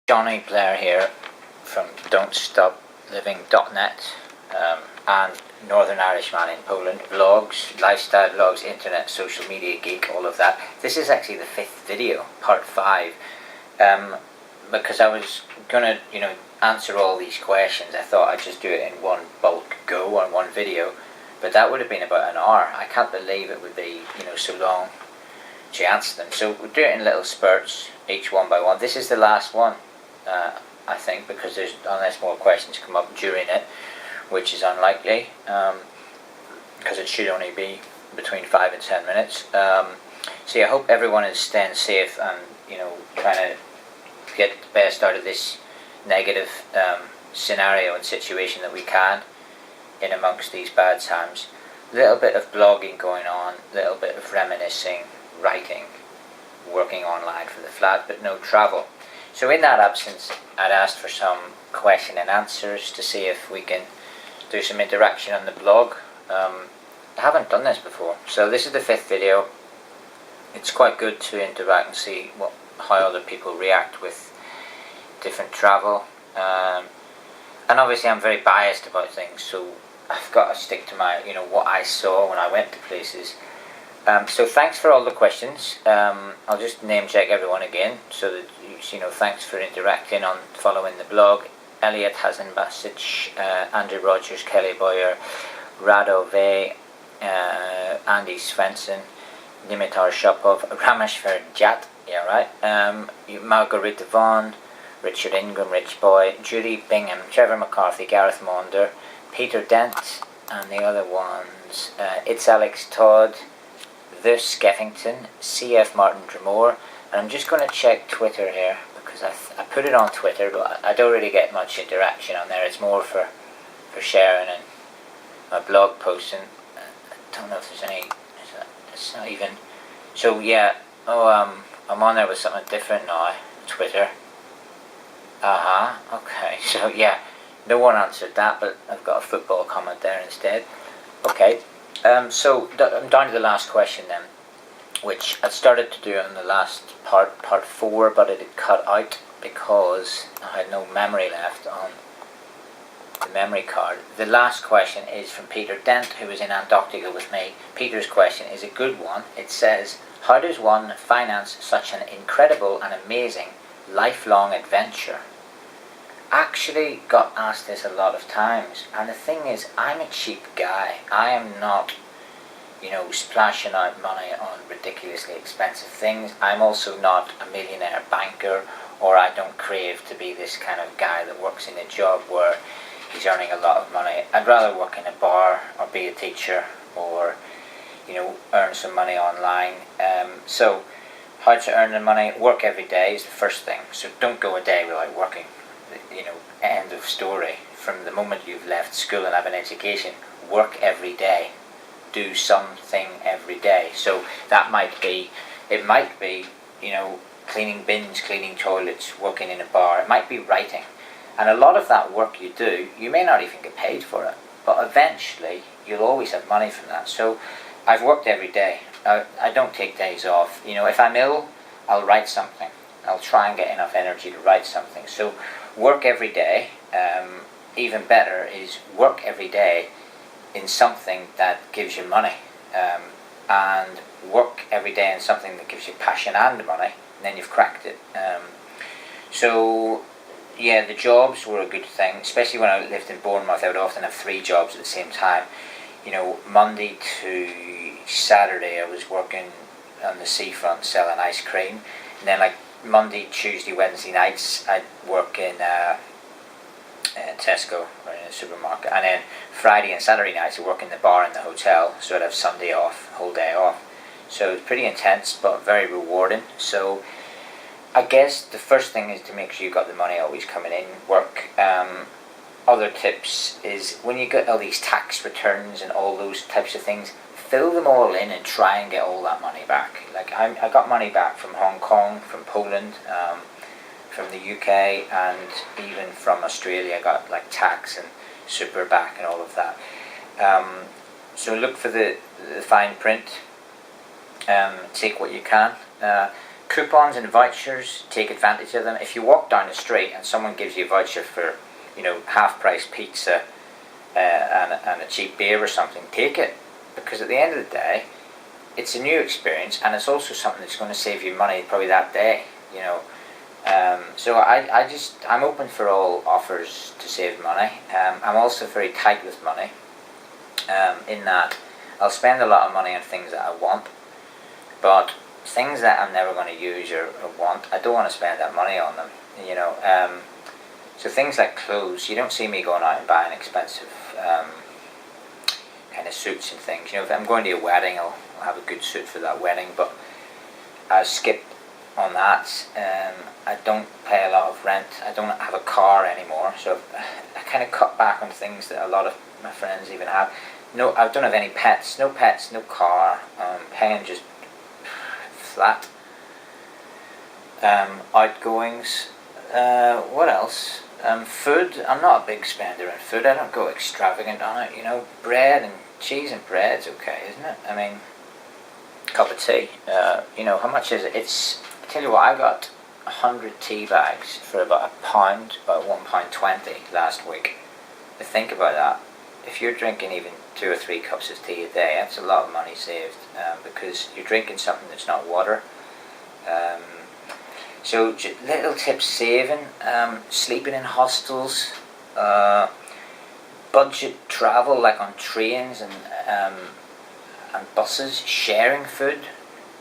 Johnny Blair here from Don'tStopLiving.net and Northern Irishman in Poland, vlogs, lifestyle vlogs, internet, social media geek, all of that. This is actually the 5th video, part 5, because I was going to, answer all these questions. I thought I'd just do it in one bulk go on one video, but that would have been about an hour. I can't believe it would be, so long to answer them. So we'll do it in little spurts, each one by one. This is the last one. I think, because unless more questions come up during it, which is unlikely, because it should only be between 5 and 10 minutes. So I hope everyone is staying safe and trying to get the best out of this negative scenario and situation that we can in amongst these bad times. A little bit of blogging going on, a little bit of reminiscing, writing, working online for the flat, but no travel. So in that absence, I'd asked for some question and answers to see if we can do some interaction on the blog. I haven't done this before, so this is the 5th video. It's quite good to interact and see how other people react with different travel. And obviously I'm very biased about things, so I've got to stick to my, what I saw when I went to places. So thanks for all the questions. I'll just name check everyone again, so that thanks for interacting on following the blog. Elliot Hasenbasic, Andrew Rogers, Kelly Boyer, Rado V, Andy Svensson, Dimitar Shopov, Ramesh Verjat, Margarita Vaughn, Richard Ingram, Rich Boy, Judy Bingham, Trevor McCarthy, Gareth Maunder, Peter Dent, and the other ones, It's Alex Todd, The Skeffington, CF Martin Dremore. And I'm just going to check Twitter here, because I put it on Twitter, but I don't really get much interaction on there. It's more for sharing and my blog posting. I don't know if there's any. It's not even. So yeah. I'm on there with something different now. Twitter. Okay. So yeah, no one answered that, but I've got a football comment there instead. Okay. So I'm down to the last question then, which I started to do in the last part 4, but it had cut out because I had no memory left on the memory card. The last question is from Peter Dent, who was in Antarctica with me. Peter's question is a good one. It says, how does one finance such an incredible and amazing lifelong adventure? Actually got asked this a lot of times, and the thing is, I'm a cheap guy. I am not splashing out money on ridiculously expensive things. I'm also not a millionaire banker, or I don't crave to be this kind of guy that works in a job where he's earning a lot of money. I'd rather work in a bar or be a teacher, or earn some money online. So how to earn the money? Work every day is the first thing. So don't go a day without working. End of story. From the moment you've left school and have an education, work every day. Do something every day. So that might be, cleaning bins, cleaning toilets, working in a bar. It might be writing. And a lot of that work you do, you may not even get paid for it, but eventually you'll always have money from that. So I've worked every day. I don't take days off. If I'm ill, I'll write something. I'll try and get enough energy to write something. So work every day. Even better is work every day in something that gives you money, and work every day in something that gives you passion and money, and then you've cracked it. So yeah, the jobs were a good thing, especially when I lived in Bournemouth. I would often have 3 jobs at the same time. Monday to Saturday I was working on the seafront selling ice cream, and then Monday, Tuesday, Wednesday nights I'd work in Tesco or in a supermarket, and then Friday and Saturday nights I'd work in the bar in the hotel, so I'd have Sunday off, whole day off. So it's pretty intense but very rewarding. So I guess the first thing is to make sure you've got the money always coming in, work. Other tips is when you get all these tax returns and all those types of things, fill them all in and try and get all that money back. I got money back from Hong Kong, from Poland, from the UK, and even from Australia. I got tax and super back and all of that. So look for the fine print. Take what you can. coupons and vouchers, take advantage of them. If you walk down the street and someone gives you a voucher for, half price pizza and a cheap beer or something, take it, because at the end of the day, it's a new experience, and it's also something that's going to save you money probably that day. So I'm open for all offers to save money. I'm also very tight with money, in that I'll spend a lot of money on things that I want, but things that I'm never going to use or want, I don't want to spend that money on them. So things like clothes, you don't see me going out and buying expensive kind of suits and things. If I'm going to a wedding, I'll have a good suit for that wedding, but I skip on that. I don't pay a lot of rent. I don't have a car anymore, so I kind of cut back on things that a lot of my friends even have. No, I don't have any pets. No pets, no car. Paying just flat. Outgoings. What else? Food. I'm not a big spender on food. I don't go extravagant on it. Bread and cheese and bread's okay, isn't it? I mean, cup of tea. How much is it? I tell you what, I got 100 tea bags for about £1, about £1.20 last week. But think about that. If you're drinking even 2 or 3 cups of tea a day, that's a lot of money saved, because you're drinking something that's not water. So little tips: saving, sleeping in hostels, budget travel like on trains and buses, sharing food,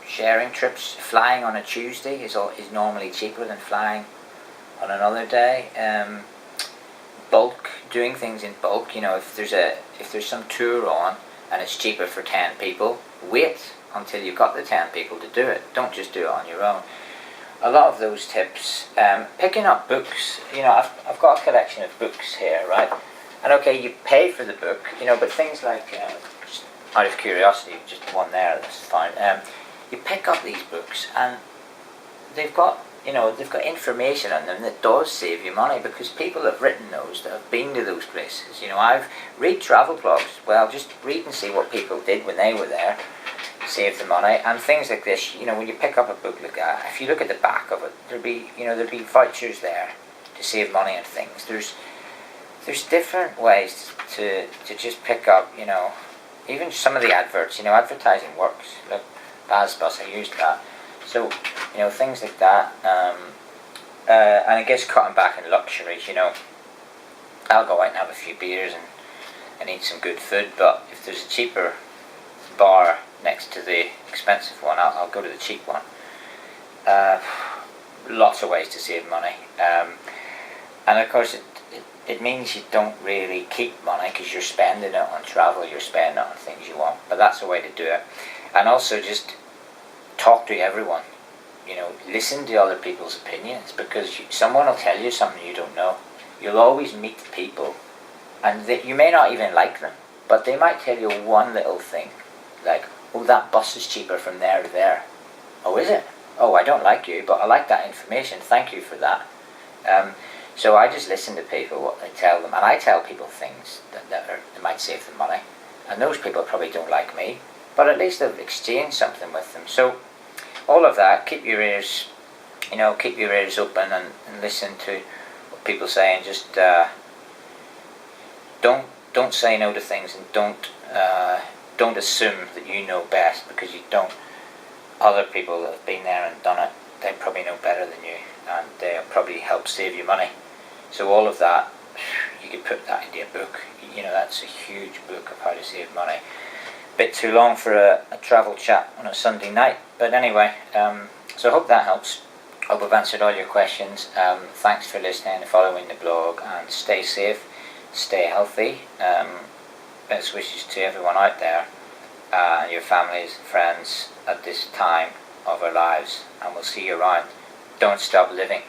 sharing trips. Flying on a Tuesday is normally cheaper than flying on another day. Bulk, doing things in bulk. If there's some tour on and it's cheaper for 10 people, wait until you've got the 10 people to do it. Don't just do it on your own. A lot of those tips. Picking up books. I've got a collection of books here, right? And okay, you pay for the book, but things like, just out of curiosity, just one there, that's fine. You pick up these books and they've got information on them that does save you money, because people have written those that have been to those places. I've read travel blogs. Well, just read and see what people did when they were there, save the money. And things like this, when you pick up a book like that, if you look at the back of it, there'll be vouchers there to save money on things. There's different ways to just pick up, even some of the adverts. Advertising works. Like BazBus, I used that. So, things like that. And I guess cutting back in luxuries. I'll go out and have a few beers and eat some good food, but if there's a cheaper bar next to the expensive one, I'll go to the cheap one. Lots of ways to save money. And of course, it means you don't really keep money, because you're spending it on travel, you're spending it on things you want. But that's a way to do it. And also just talk to everyone. Listen to other people's opinions, because someone will tell you something you don't know. You'll always meet people, and you may not even like them, but they might tell you one little thing, like, oh, that bus is cheaper from there to there. Oh, is it? Oh, I don't like you, but I like that information. Thank you for that. So I just listen to people, what they tell them, and I tell people things that might save them money. And those people probably don't like me, but at least they've exchanged something with them. So all of that, keep your ears open and listen to what people say, and just don't say no to things, and don't assume that you know best, because you don't. Other people that have been there and done it, they probably know better than you, and they'll probably help save you money. So all of that, you could put that into a book. That's a huge book of how to save money. Bit too long for a travel chat on a Sunday night, but anyway, so I hope that helps. Hope I've answered all your questions. Thanks for listening and following the blog, and stay safe, stay healthy. Best wishes to everyone out there, and your families, friends, at this time of our lives, and we'll see you around. Don't stop living.